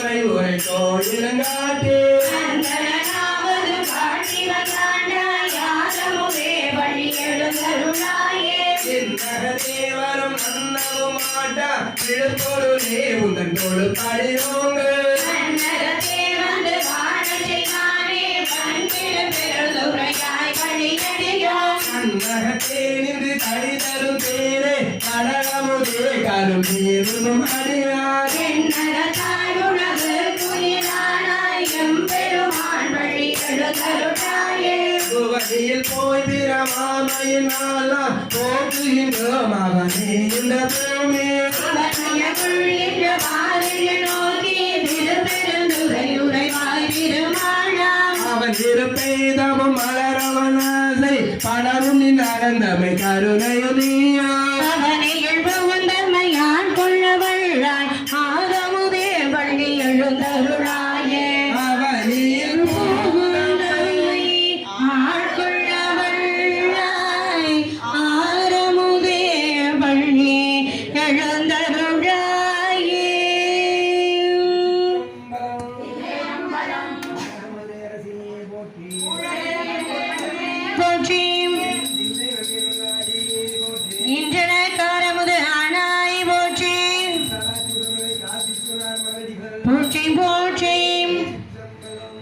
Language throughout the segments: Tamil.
உரை கோயிலங்காட்டே அந்தனாவது காட்டி வந்தாண்டாய் யாதமுதே வழி எழுந்தருளாயே தேவரும் அன்னவும் மாட்டா விழுப்பொருளே உங்கள் தோடு பாடினோங்க அன்னரத்தே வந்து வாழ செய்வானே பண்பில் பெருந்துரையாய் வழியடியோம் அன்னகத்தே நின்று கை தரும் தேரே கடகமுதே கரும் பேரும் அடியார் என்னரத்தாயுணவு குயிலானாய் எம்பெருமான் வழி எழுந்தருளாயே வழியில் போய் பிரமாமையினாலாம் போக்குகின்ற மகனே இந்த பூமி அவனையுள்ளின்ற வாரில் நோக்கி திருப்பெருந்துரையுரைவாய் திருமாலாம் அவன் திருப்பெய்தமும் மலரவனாசை படரும் நின் அறந்தமை கருணையுதியா அவனையில் புகுந்தமையான் கொள்ளவள்ளாய் ஆதமுதே வள்ளி எழுந்தருளாயே அவனில் புகுந்தமை ஆட்கொள்ளவள்ளாய் ஆரமுதே வள்ளி எழுந்தருளாயே போற்றி இன்றன காரமுது ஆனாய் போற்றி போற்றி போற்றி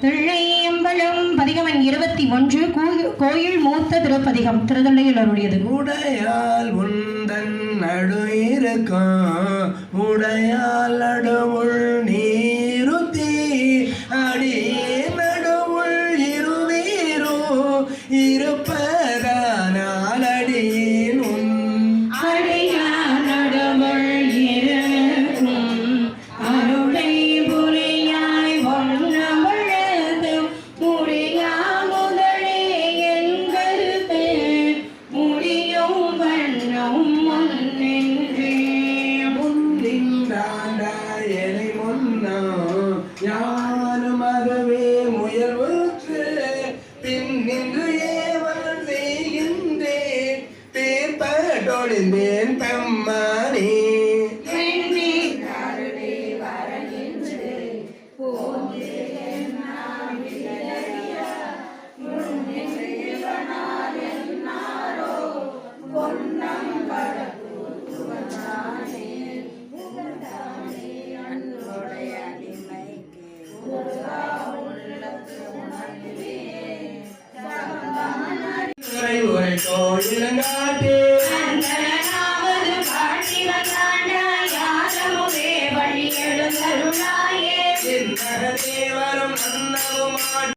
தில்லையம்பலம் பதிகமன் 21 கோயில் மூத்த திருப்பதிகம் திருதொல்லையில் அருளியது. உடையால் உந்தன் நடு இருக்கும் உடையால் நடுவுள் நீருத்தி அடி நடுவுள் இருவீரோ இருப்பதானால் அடியின் உன் அடியார் நடுவுள் இருக்கும் அருளை புரியாய் ஒன்னவளது முடியா முதலே என்கருத்து முடியும் வண்ணம் முன்னின்றே முன்னின்றாண்டாயனை முன்னா யாரும் அதுவே முயல்வுற்று பின்னின்று ஏவல் செய்கின்றேன் பேர்பட்டொழிந்தேன் பெம்மானே உரை கோயிலங்காட்டே அந்தனாவது காட்டி வந்தாண்டாய் யாதமுதே வழி எழுந்தருளாயே தேவரும் அன்னவும்